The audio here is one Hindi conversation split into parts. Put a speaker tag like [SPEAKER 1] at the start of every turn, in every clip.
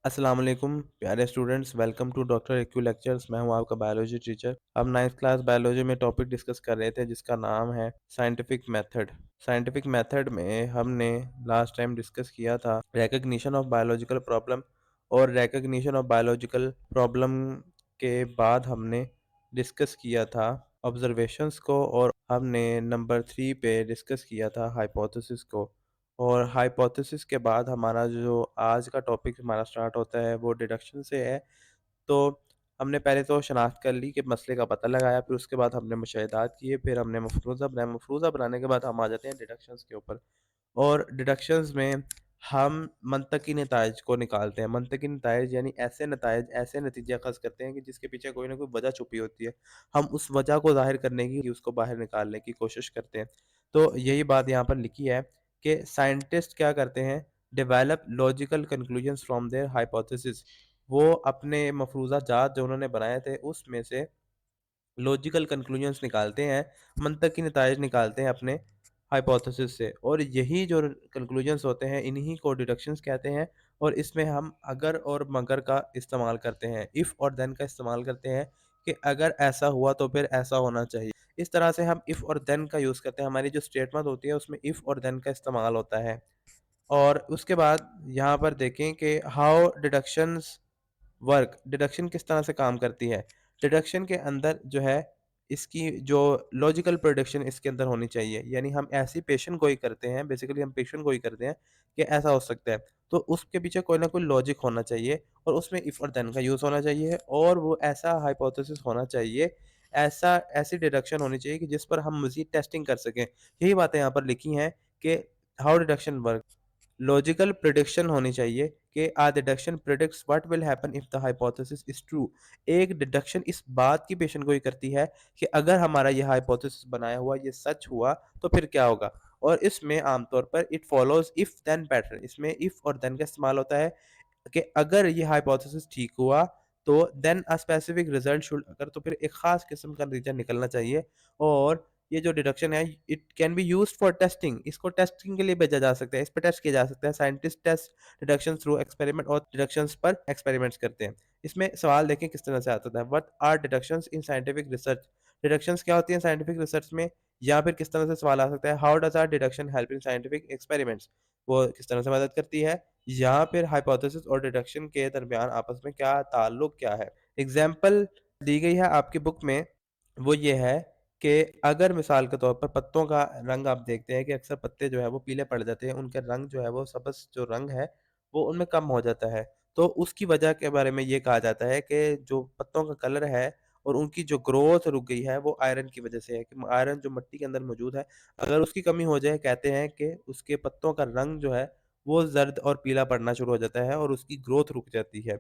[SPEAKER 1] अस्सलाम वालेकुम प्यारे students, welcome to doctor AQ lectures. मैं हूं आपका बायोलॉजी टीचर। अब नाइन्थ क्लास बायोलॉजी में टॉपिक डिस्कस कर रहे थे जिसका नाम है साइंटिफिक मेथड। साइंटिफिक मेथड में हमने लास्ट टाइम डिस्कस किया था रिकग्निशन ऑफ बायोलॉजिकल प्रॉब्लम, और रिकग्निशन ऑफ बायोलॉजिकल प्रॉब्लम के बाद हमने डिस्कस किया था ऑब्जर्वेशंस को, और हमने नंबर 3 पे डिस्कस किया था हाइपोथेसिस को। और हाइपोथेसिस के बाद हमारा जो आज का टॉपिक हमारा स्टार्ट होता है वो डिडक्शन से है। तो हमने पहले तो शनाख्त कर ली कि मसले का पता लगाया, फिर उसके बाद हमने मुशाहिदात किए, फिर हमने मफरूज़ा बनाया। मफरूज़ा बनाने के बाद हम आ जाते हैं डिडक्शंस के ऊपर। और डिडक्शंस में हम मंतकी नताइज को निकालते हैं। मंतकी नताइज यानी ऐसे नताइज, ऐसे नतीजे अख़ज़ करते हैं कि जिसके पीछे कोई ना कोई वजह छुपी होती है। हम उस वजह को ज़ाहिर करने की, उसको बाहर निकालने की कोशिश करते हैं। तो यही बात यहाँ पर लिखी है कि साइंटिस्ट क्या करते हैं, develop logical conclusions from their hypothesis. वो अपने मफरूज़ा जात जो उन्होंने बनाए थे उसमें से लॉजिकल कंक्लूजन्स निकालते हैं, मंतकी नताइज निकालते हैं अपने हाइपोथेसिस से। और यही जो कंक्लूजन्स होते हैं इन्हीं को डिडक्शंस कहते हैं। और इसमें हम अगर और मगर का इस्तेमाल करते हैं, इफ़ और देन का इस्तेमाल करते हैं कि अगर ऐसा हुआ तो फिर ऐसा होना चाहिए। इस तरह से हम इफ़ और देन का यूज़ करते हैं। हमारी जो स्टेटमेंट होती है उसमें इफ़ और देन का इस्तेमाल होता है। और उसके बाद यहाँ पर देखें कि हाउ डिडक्शंस वर्क। डिडक्शन किस तरह से काम करती है। डिडक्शन के अंदर जो है इसकी जो लॉजिकल प्रोडक्शन इसके अंदर होनी चाहिए। यानी हम ऐसी पेशन गोई करते हैं, बेसिकली हम पेशन गोई करते हैं कि ऐसा हो सकता है, तो उसके पीछे कोई ना कोई लॉजिक होना चाहिए, और उसमें इफ़ और देन का यूज़ होना चाहिए, और वो ऐसा हाइपोथेसिस होना चाहिए, ऐसा ऐसी डिडक्शन होनी चाहिए कि जिस पर हम मज़ीद टेस्टिंग कर सकें। यही बातें यहाँ पर लिखी हैं कि how deduction work. Logical prediction होनी चाहिए कि a deduction predicts what will happen if the hypothesis is true. एक डिडक्शन इस बात की पेशेनगोई करती है कि अगर हमारा ये हाइपोथेसिस बनाया हुआ ये सच हुआ तो फिर क्या होगा। और इसमें आमतौर पर it follows if then pattern, इसमें इफ और देन का इस्तेमाल होता है कि अगर ये हाइपोथेसिस ठीक हुआ तो then a specific result should अगर, तो फिर एक खास किस्म का नतीजा निकलना चाहिए। और ये जो डिडक्शन है it can be used for testing, इसको टेस्टिंग के लिए भेजा जा सकता है, इस पर टेस्ट किया जा सकता है। Scientist test deduction through experiment, और डिडक्शंस पर एक्सपेरिमेंट्स करते हैं। इसमें सवाल देखें किस तरह से आता है, what are deductions in scientific research. Deductions क्या होती हैं साइंटिफिक रिसर्च में, या फिर किस तरह से सवाल आ सकता है, how does our deduction help in scientific experiments, वो किस तरह से मदद करती है, या फिर हाइपोथेसिस और डिडक्शन के दरमियान आपस में क्या ताल्लुक क्या है। एग्जाम्पल दी गई है आपकी बुक में, वो ये है कि अगर मिसाल के तौर पर पत्तों का रंग आप देखते हैं कि अक्सर पत्ते जो है वो पीले पड़ जाते हैं, उनके रंग जो है वो सब्ज़ जो रंग है वो उनमें कम हो जाता है। तो उसकी वजह के बारे में ये कहा जाता है कि जो पत्तों का कलर है और उनकी जो ग्रोथ रुक गई है वो आयरन की वजह से है, कि आयरन जो मिट्टी के अंदर मौजूद है, अगर उसकी कमी हो जाए कहते हैं कि उसके पत्तों का रंग जो है वो ज़र्द और पीला पड़ना शुरू हो जाता है और उसकी ग्रोथ रुक जाती है।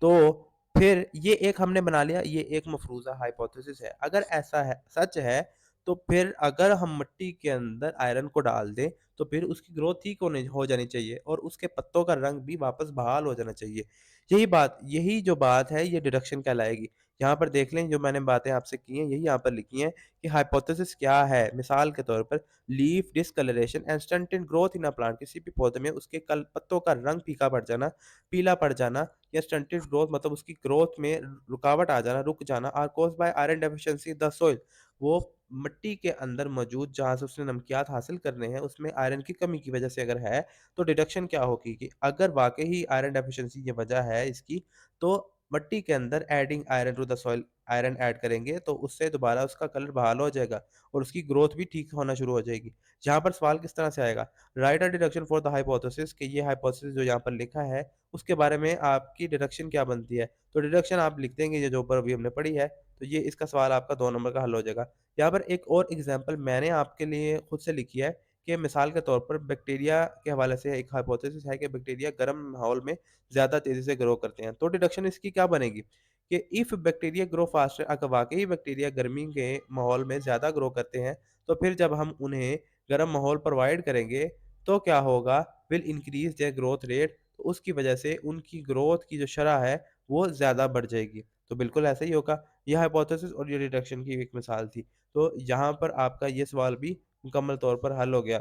[SPEAKER 1] तो फिर ये एक हमने बना लिया, ये एक मफ़रूज़ा हाइपोथेसिस है। अगर ऐसा है, सच है, तो फिर अगर हम मिट्टी के अंदर आयरन को डाल दें, तो फिर उसकी ग्रोथ ठीक होने हो जानी चाहिए और उसके पत्तों का रंग भी वापस बहाल हो जाना चाहिए। यही जो बात है, ये डिडक्शन कहलाएगी। यहाँ पर देख लें, जो मैंने बातें आपसे की हैं, यही यहाँ पर लिखी हैं कि हाइपोथेसिस क्या है। मिसाल के तौर पर leaf discolouration and stunted growth in a plant, किसी भी पौधे में उसके कल पत्तों का रंग फीका पड़ जाना, पीला पड़ जाना, या स्टंटेड ग्रोथ मतलब उसकी ग्रोथ में रुकावट आ जाना, रुक जाना, are caused by iron deficiency the soil. वो मिट्टी के अंदर मौजूद जहाँ से उसने नमकियात हासिल करने हैं उसमें आयरन की कमी की वजह से अगर है, तो डिडक्शन क्या होगी कि अगर वाक़ई ही आयरन डेफिशिएंसी ये वजह है इसकी, तो मिट्टी के अंदर adding iron to the soil, iron add करेंगे तो उससे दोबारा उसका कलर बहाल हो जाएगा और उसकी ग्रोथ भी ठीक होना शुरू हो जाएगी। यहाँ पर सवाल किस तरह से आएगा, right a deduction for the hypothesis, कि ये हाइपोथेसिस जो यहाँ पर लिखा है उसके बारे में आपकी डिडक्शन क्या बनती है। तो डिडक्शन आप लिख देंगे ये जो ऊपर अभी हमने पढ़ी है, तो ये इसका सवाल आपका 2 नंबर का हल हो जाएगा। यहाँ पर एक और एग्ज़ाम्पल मैंने आपके लिए खुद से लिखी है कि मिसाल के तौर पर बैक्टीरिया के हवाले से एक हाइपोथेसिस है कि बैक्टीरिया गर्म माहौल में ज़्यादा तेज़ी से ग्रो करते हैं। तो डिडक्शन इसकी क्या बनेगी कि इफ़ बैक्टीरिया ग्रो फास्टर, अगर वाक़ई बैक्टीरिया गर्मी के माहौल में ज़्यादा ग्रो करते हैं, तो फिर जब हम उन्हें गर्म माहौल प्रोवाइड करेंगे, तो क्या होगा, will increase their growth rate, तो उसकी वजह से उनकी ग्रोथ की जो शरह है, वो ज़्यादा बढ़ जाएगी। तो बिल्कुल ऐसा ही होगा। ये हाइपोथेसिस और ये डिडक्शन की एक मिसाल थी। तो यहाँ पर आपका ये सवाल भी मुकम्मल तौर पर हल हो गया।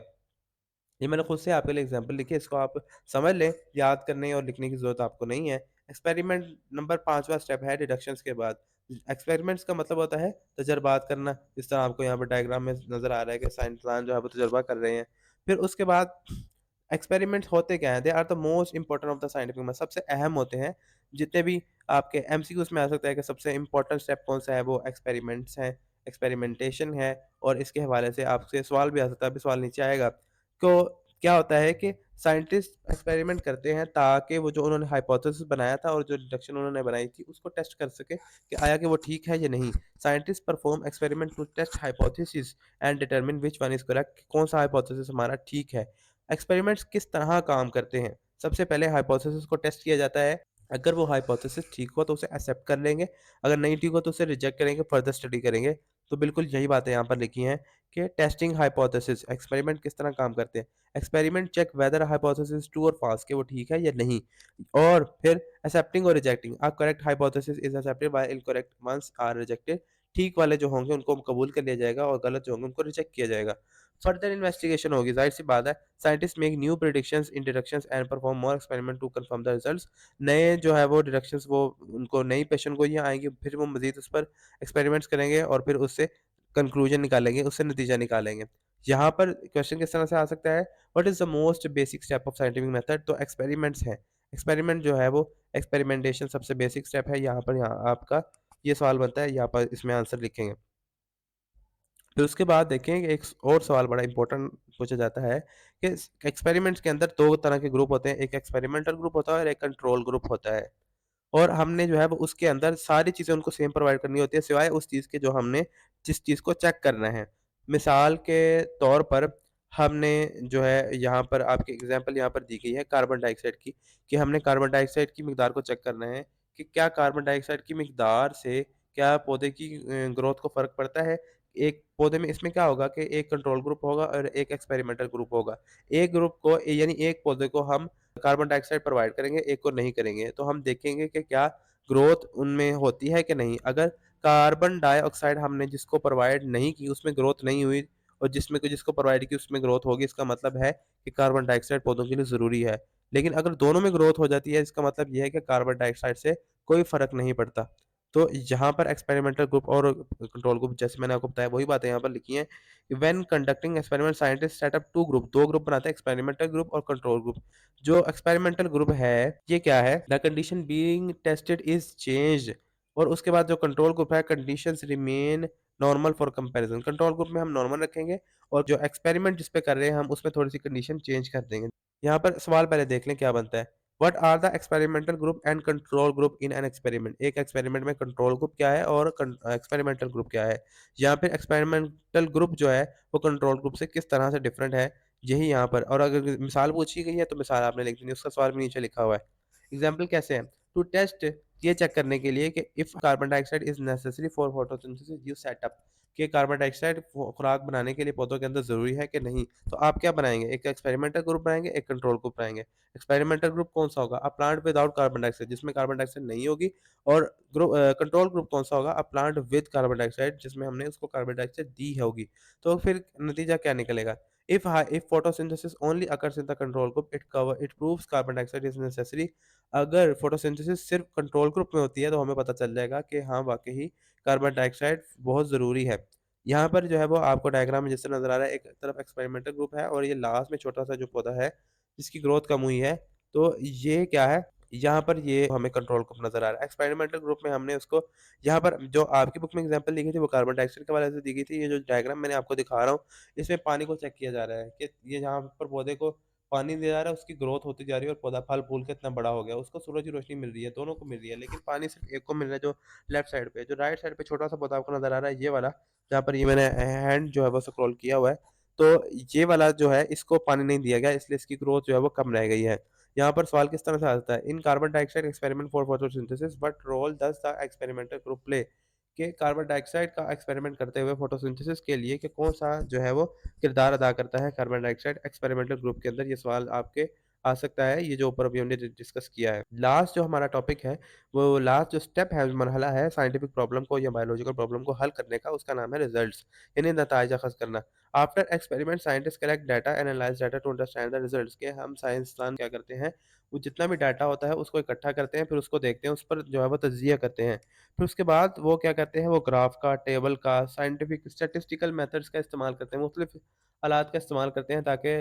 [SPEAKER 1] ये मैंने खुद से आपके लिए एग्जांपल लिखी है, इसको आप समझ लें, याद करने और लिखने की ज़रूरत आपको नहीं है। एक्सपेरिमेंट नंबर 5वां स्टेप है डिडक्शंस के बाद। एक्सपेरिमेंट्स का मतलब होता है तजर्बात करना, जिस तरह आपको यहाँ पर डायग्राम में नज़र आ रहा है कि साइंसदान जो है वो तजर्बा कर रहे हैं। फिर उसके बाद एक्सपेरिमेंट्स होते क्या हैं? They are the most important of the scientific method, सबसे अहम होते हैं। जितने भी आपके एमसीक्यूज़ में आ सकता है कि सबसे इम्पोर्टेंट स्टेप कौन-सा है, वो एक्सपेरिमेंट्स हैं, एक्सपेरिमेंटेशन है और इसके हवाले से आपसे सवाल भी आ सकता है, अभी सवाल नीचे आएगा। तो क्या होता है कि साइंटिस्ट एक्सपेरिमेंट करते हैं ताकि वो जो उन्होंने हाइपोथेसिस बनाया था और जो डिडक्शन उन्होंने बनाई थी उसको टेस्ट कर सके कि आया कि वो ठीक है या नहीं। Scientist perform experiment to test hypothesis and determine which one is correct, कौन सा हाइपोथेसिस हमारा ठीक है। एक्सपेरिमेंट्स किस तरह काम करते हैं? सबसे पहले हाइपोथेसिस को टेस्ट किया जाता है। अगर वो हाइपोथेसिस ठीक हो तो उसे एक्सेप्ट कर लेंगे, अगर नहीं ठीक हो तो उसे रिजेक्ट करेंगे, फर्दर स्टडी करेंगे। तो बिल्कुल यही बातें यहाँ पर लिखी हैं कि टेस्टिंग हाइपोथेसिस, एक्सपेरिमेंट किस तरह काम करते हैं। Experiment check whether hypothesis true और फॉल्स, कि वो ठीक है या नहीं। और फिर एक्सेप्टिंग और rejecting, a correct hypothesis is accepted while incorrect ones are rejected. ठीक वाले जो होंगे उनको कबूल कर लिया जाएगा और गलत जो होंगे उनको रिजेक्ट किया जाएगा। फर्दर इन्वेस्टिगेशन होगी, जाहिर सी बात है। Scientist make new predictions in deductions and perform more experiment to confirm the results. नए जो है वो डिडक्शंस, वो उनको नई पेशन गोइयाँ आएँगी, फिर वो मज़ीद उस पर एक्सपेरिमेंट्स करेंगे और फिर उससे कंक्लूजन निकालेंगे, उससे नतीजा निकालेंगे। यहाँ पर क्वेश्चन किस तरह से आ सकता है, what is the most basic step of scientific method? तो एक्सपेरिमेंट्स हैं। एक्सपेरिमेंट जो है वो एक्सपेरिमेंटेशन सबसे बेसिक स्टेप है। यहाँ पर यहाँ आपका ये सवाल बनता है, यहाँ पर इसमें आंसर लिखेंगे। फिर उसके बाद देखें कि एक और सवाल बड़ा इंपॉर्टेंट पूछा जाता है कि एक्सपेरिमेंट्स के अंदर 2 तरह के ग्रुप होते हैं, एक एक्सपेरिमेंटल ग्रुप होता है और एक कंट्रोल ग्रुप होता है। और हमने जो है वो उसके अंदर सारी चीज़ें उनको सेम प्रोवाइड करनी होती है, सिवाय उस चीज़ के जो हमने जिस चीज़ को चेक करना है। मिसाल के तौर पर हमने जो है यहाँ पर आपकी एग्ज़ाम्पल यहाँ पर दी गई है कार्बन डाइऑक्साइड की, कि हमने कार्बन डाइऑक्साइड की मिकदार को चेक करना है कि क्या कार्बन डाइऑक्साइड की मिकदार से क्या पौधे की ग्रोथ को फ़र्क पड़ता है। एक पौधे में इसमें क्या होगा कि एक कंट्रोल ग्रुप होगा और एक एक्सपेरिमेंटल ग्रुप होगा। एक ग्रुप को यानी एक पौधे को हम कार्बन डाइऑक्साइड प्रोवाइड करेंगे, एक को नहीं करेंगे। तो हम देखेंगे कि क्या ग्रोथ उनमें होती है कि नहीं। अगर कार्बन डाइऑक्साइड हमने जिसको प्रोवाइड नहीं की उसमें ग्रोथ नहीं हुई और जिसको प्रोवाइड की उसमें ग्रोथ होगी, इसका मतलब है कि कार्बन डाइऑक्साइड पौधों के लिए ज़रूरी है। लेकिन अगर दोनों में ग्रोथ हो जाती है, इसका मतलब ये है कि कार्बन डाइऑक्साइड से कोई फ़र्क नहीं पड़ता। तो यहाँ पर एक्सपेरिमेंटल ग्रुप और कंट्रोल ग्रुप जैसे मैंने आपको बताया वही बातें यहाँ पर लिखी हैं। When conducting experiment scientist set up 2 group, 2 group बनाते हैं, एक्सपेरिमेंटल ग्रुप और कंट्रोल ग्रुप। जो एक्सपेरिमेंटल ग्रुप है ये क्या है, the condition being tested is changed. और उसके बाद जो कंट्रोल ग्रुप है, conditions remain normal for comparison. Control group में हम नॉर्मल रखेंगे और जो एक्सपेरिमेंट जिस पे कर रहे हैं हम उसमें थोड़ी सी कंडीशन चेंज कर देंगे। यहाँ पर सवाल पहले देख लें क्या बनता है। What are the experimental group and control group in an experiment? एक एक्सपेरिमेंट में कंट्रोल ग्रुप क्या है और एक्सपेरिमेंटल ग्रुप क्या है। यहाँ पे एक्सपेरिमेंटल ग्रुप जो है वो कंट्रोल ग्रुप से किस तरह से डिफरेंट है, यही यहाँ पर। और अगर मिसाल पूछी गई है तो मिसाल आपने लिख देनी, उसका सवाल भी नीचे लिखा हुआ है। एग्जाम्पल कैसे है, टू टेस्ट, ये चेक करने के लिए कि if carbon dioxide is necessary for photosynthesis you setup, कि कार्बन डाइऑक्साइड खुराक बनाने के लिए पौधों के अंदर ज़रूरी है कि नहीं। तो आप क्या बनाएंगे, एक एक्सपेरिमेंटल ग्रुप बनाएंगे, एक कंट्रोल ग्रुप बनाएंगे। एक्सपेरिमेंटल ग्रुप कौन सा होगा, a plant without carbon dioxide, जिसमें कार्बन डाइऑक्साइड नहीं होगी। और कंट्रोल ग्रुप कौन सा होगा, a plant with carbon dioxide, जिसमें हमने उसको कार्बन डाइऑक्साइड दी होगी। तो फिर नतीजा क्या निकलेगा, if photosynthesis only occurs in the control group, it proves carbon dioxide is necessary। अगर फोटोसिंथेसिस सिर्फ कंट्रोल ग्रुप में होती है तो हमें पता चल जाएगा कि हाँ वाकई ही कार्बन डाइऑक्साइड बहुत ज़रूरी है। यहाँ पर जो है वो आपको डायग्राम में जैसे नज़र आ रहा है, एक तरफ एक्सपेरिमेंटल ग्रुप है और ये लास्ट में छोटा सा जो पौधा है जिसकी ग्रोथ कम हुई है, तो ये क्या है, यहाँ पर ये हमें कंट्रोल ग्रुप नज़र आ रहा है। एक्सपेरिमेंटल ग्रुप में हमने उसको, यहाँ पर जो आपकी बुक में एग्जांपल दी गई थी वो कार्बन डाइऑक्साइड के हवाले से दी गई थी। ये जो डायग्राम मैंने आपको दिखा रहा हूँ, इसमें पानी को चेक किया जा रहा है कि ये जहाँ पर पौधे को पानी दिया जा रहा है उसकी ग्रोथ होती जा रही है और पौधा फल-फूल के इतना बड़ा हो गया। उसको सूरज की रोशनी मिल रही है, दोनों को मिल रही है, लेकिन पानी सिर्फ़ एक को मिल रहा है जो लेफ्ट साइड पे है। जो राइट साइड पे छोटा-सा पौधा आपको नज़र आ रहा है ये वाला, जहाँ पर ये मैंने हैंड जो है वो स्क्रॉल किया हुआ है, तो ये वाला जो है इसको पानी नहीं दिया गया, इसलिए इसकी ग्रोथ जो है वो कम रह गई है। यहाँ पर सवाल किस तरह से आता है, in carbon dioxide experiment for photosynthesis what role does the experimental group play? कि कार्बन डाइऑक्साइड का एक्सपेरिमेंट करते हुए फोटोसिंथेसिस के लिए कि कौन-सा जो है वो किरदार अदा करता है कार्बन डाइऑक्साइड एक्सपेरिमेंटल ग्रुप के अंदर। ये सवाल आपके आ सकता है, ये जो ऊपर अभी हमने डिस्कस किया है। लास्ट जो हमारा टॉपिक है, वो लास्ट जो स्टेप है, मरहला है साइंटिफिक प्रॉब्लम को या बायोलॉजिकल प्रॉब्लम को हल करने का, उसका नाम है रिजल्ट्स, यानी नताइज अखज़ करना। After experiment scientist collect data, analyse data to understand the results, के हम साइंसदान क्या करते हैं, वो जितना भी डाटा होता है उसको इकट्ठा करते हैं, फिर उसको देखते हैं, उस पर जो है वो तज्ज़िया करते हैं। फिर उसके बाद वो क्या करते हैं, वो ग्राफ का, टेबल का, साइंटिफिक स्टैटिस्टिकल मेथड्स का इस्तेमाल करते हैं, मुख्तलिफ आलात का इस्तेमाल करते हैं ताकि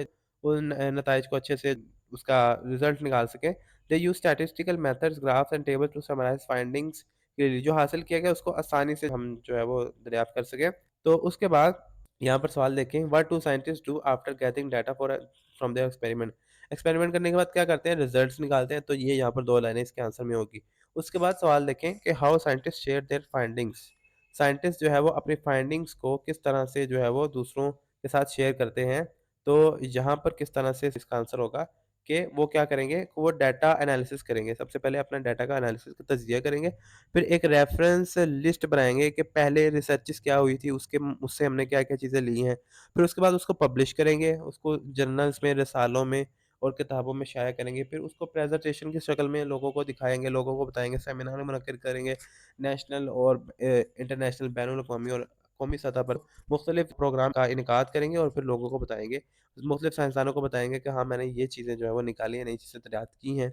[SPEAKER 1] उन नताइज को अच्छे से उसका रिज़ल्ट निकाल सकें। They use statistical methods, graphs and table to summarize findings, के लिए जो हासिल किया गया उसको आसानी से हम जो है वो दरियाफ़्त कर सकें। तो उसके बाद यहाँ पर सवाल देखें, what do scientist do after getting data from their experiment? Experiment करने के बाद क्या करते हैं, रिजल्ट्स निकालते हैं। तो ये यहाँ पर 2 लाइनें इसके आंसर में होगी। उसके बाद सवाल देखें कि how scientist share their findings? Scientist जो है वो अपनी फाइंडिंग्स को किस तरह से जो है वो दूसरों के साथ शेयर करते हैं। तो यहाँ पर किस तरह से इसका आंसर होगा कि वो क्या करेंगे, वो डाटा एनालिसिस करेंगे। सबसे पहले अपना डाटा का एनालिसिस का तज्ज़िया करेंगे, फिर एक रेफ़रेंस लिस्ट बनाएँगे कि पहले रिसर्चेज़ क्या हुई थी, उससे हमने क्या-क्या चीज़ें ली हैं। फिर उसके बाद उसको पब्लिश करेंगे, उसको जर्नल्स में, रिसालों में और किताबों में शाया करेंगे। फिर उसको प्रेज़ेंटेशन की शक्ल में लोगों को दिखाएँगे, लोगों को बताएँगे, सेमिनार मुनक्किद करेंगे, नेशनल और इंटरनेशनल, बैनुल-अक़वामी और कौमी सतह पर मुख्तलिफ़ प्रोग्राम का इनेकाद करेंगे और फिर लोगों को बताएँगे। मुख्तलिफ़ साइंसदानों को बताएँगे कि हाँ, मैंने ये चीज़ें जो है वो निकाली हैं, नई चीज़ें दरियाफ़्त की हैं।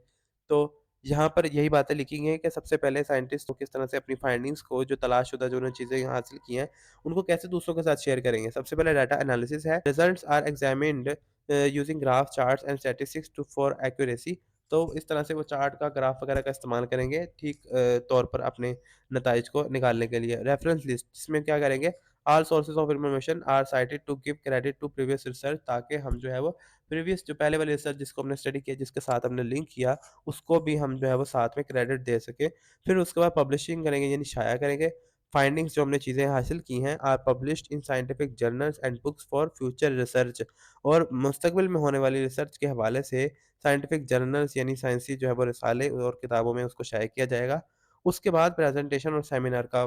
[SPEAKER 1] तो यहाँ पर यही बातें लिखी गई हैं कि सबसे पहले साइंटिस्ट को किस तरह से अपनी फाइंडिंग्स को, जो तलाशशुदा जो उन्होंने चीज़ें हासिल की हैं, उनको कैसे दूसरों के साथ शेयर करेंगे। सबसे पहले डाटा एनालिसिस है। Results are examined using graph, charts and statistics to for accuracy. तो इस तरह से वो चार्ट का, ग्राफ वगैरह का इस्तेमाल करेंगे ठीक तौर पर अपने नताइज को निकालने के लिए। रेफरेंस लिस्ट, इसमें क्या करेंगे, all sources of information are cited to give credit to previous research, ताकि हम जो है वो प्रीवियस जो पहले वाली रिसर्च जिसको हमने स्टडी किया, जिसके साथ हमने लिंक किया, उसको भी हम जो है वो साथ में क्रेडिट दे सकें। फिर उसके बाद पब्लिशिंग करेंगे, यानी शाया करेंगे। फाइंडिंग्स जो हमने चीज़ें हासिल की हैं are published in scientific journals and books for future research, और मुस्तकबिल में होने वाली रिसर्च के हवाले से साइंटिफिक जर्नल्स यानी साइंसी जो है वो रिसाले और किताबों में उसको शाया किया जाएगा। उसके बाद प्रेज़ेंटेशन और सेमिनार का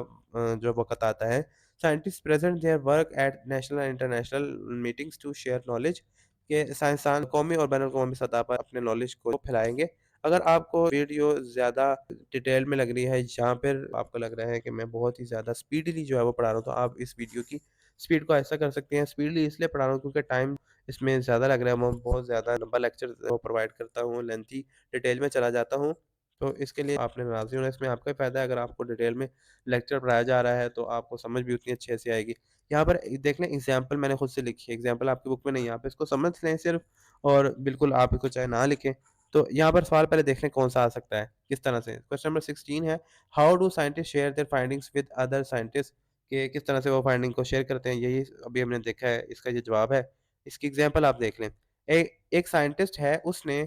[SPEAKER 1] जो वक़्त आता है। Scientist present their work at national and international meetings to share knowledge, के साइंसदान कौमी और बैनुल-अक़वामी सतह पर अपने नॉलेज को फैलाएँगे। अगर आपको वीडियो ज़्यादा डिटेल में लग रही है, जहाँ पर आपको लग रहा है कि मैं बहुत ही ज़्यादा स्पीडली जो है वो पढ़ा रहा हूँ, तो आप इस वीडियो की स्पीड को ऐसा कर सकते हैं। स्पीडली इसलिए पढ़ा रहा हूँ क्योंकि टाइम इसमें ज़्यादा लग रहा है, मैं बहुत ज़्यादा लंबा लेक्चर प्रोवाइड करता हूँ, लेंथी डिटेल में चला जाता हूँ। तो इसके लिए आपने नाज़िम होना, इसमें आपका ही फ़ायदा है। अगर आपको डिटेल में लेक्चर पढ़ाया जा रहा है, तो आपको समझ भी उतनी अच्छे से आएगी। यहाँ पर देख लें, एग्ज़ाम्पल मैंने खुद से लिखी है, एग्ज़ाम्पल आपकी बुक में नहीं है, आप इसको समझ लें सिर्फ़, और बिल्कुल आप इसको चाहे ना लिखें। तो यहाँ पर सवाल पहले देख लें कौन-सा आ सकता है, किस तरह से। क्वेश्चन नंबर 16 है, how do scientist share their findings with other scientist, के किस तरह से वो फाइंडिंग को शेयर करते हैं, यही अभी हमने देखा है, इसका ये जवाब है। इसकी एग्ज़ाम्पल आप देख लें। एक साइंटिस्ट है, उसने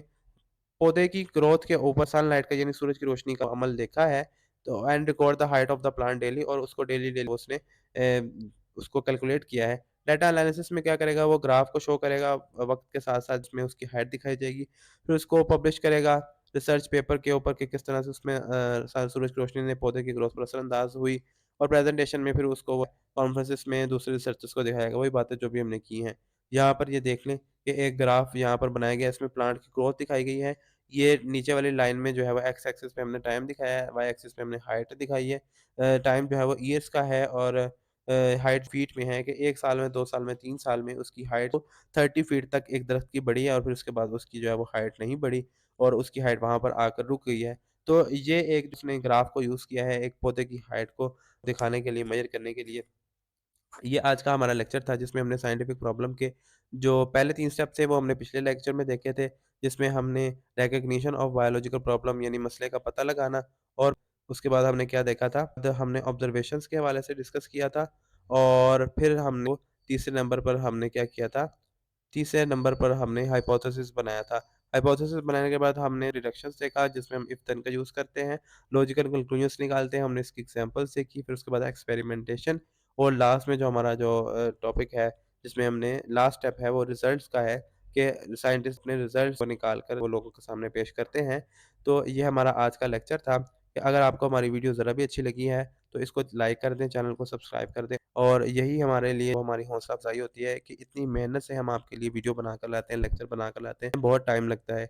[SPEAKER 1] पौधे की ग्रोथ के ऊपर सनलाइट का, यानी सूरज की रोशनी का अमल देखा है, तो and record the height of the plant daily, और उसको डेली उसने उसको कैलकुलेट किया है। डाटा एनालिसिस में क्या करेगा, वो ग्राफ को शो करेगा, वक़्त के साथ-साथ जिसमें उसकी हाइट दिखाई देगी। फिर उसको पब्लिश करेगा रिसर्च पेपर के ऊपर कि किस तरह से उसमें सूरज की रोशनी ने पौधे की ग्रोथ पर असरअंदाज़ हुई, और प्रेज़ेंटेशन में फिर उसको वो कॉन्फ्रेंसेस में दूसरे रिसर्चर्स को दिखाएगा, वही बातें जो भी हमने की हैं। यहाँ पर ये देख लें कि एक ग्राफ यहाँ पर बनाया गया है, इसमें प्लांट की ग्रोथ दिखाई गई है। ये नीचे वाली लाइन में जो है वो एक्स एक्सिस पे हमने टाइम दिखाया है, वाई एक्सिस पे हमने हाइट दिखाई है। टाइम जो है वो ईयर्स का है, और हाइट फीट में है कि 1 साल में, 2 साल में, 3 साल में उसकी हाइट 30 फीट तक एक दरख्त की बढ़ी है, और फिर उसके बाद उसकी जो है वो हाइट नहीं बढ़ी, और उसकी हाइट वहाँ पर आकर रुक गई है। तो ये एक उसने ग्राफ को यूज़ किया है एक पौधे की हाइट को दिखाने के लिए, मेज़र करने के लिए। ये आज का हमारा लेक्चर था, जिसमें हमने साइंटिफिक प्रॉब्लम के जो पहले 3 स्टेप थे वो हमने पिछले लेक्चर में देखे थे, जिसमें हमने रिकॉग्निशन ऑफ बायोलॉजिकल प्रॉब्लम यानी मसले का पता लगाना, और उसके बाद हमने क्या देखा था, हमने ऑब्जर्वेशंस के हवाले से डिस्कस किया था, और फिर हमने तीसरे नंबर पर हमने क्या किया था, तीसरे नंबर पर हमने हाइपोथेसिस बनाया था। हाइपोथेसिस बनाने के बाद हमने रिडक्शंस देखा, जिसमें हम इफ देन का यूज़ करते हैं, लॉजिकल कंक्लूजन्स निकालते हैं, हमने इसकी एग्ज़ाम्पल्स देखी, फिर उसके बाद एक्सपेरिमेंटेशन, और लास्ट में जो हमारा जो टॉपिक है, जिसमें हमने लास्ट स्टेप है वो रिज़ल्ट्स का है, कि साइंटिस्ट अपने रिज़ल्ट्स को निकाल कर वो लोगों के सामने पेश करते हैं। तो ये हमारा आज का लेक्चर था। कि अगर आपको हमारी वीडियो ज़रा भी अच्छी लगी है, तो इसको लाइक कर दें, चैनल को सब्सक्राइब कर दें, और यही हमारे लिए हमारी हौसला अफ़ज़ाई होती है कि इतनी मेहनत से हम आपके लिए वीडियो बनाकर लाते हैं, लेक्चर बनाकर लाते हैं, बहुत टाइम लगता है।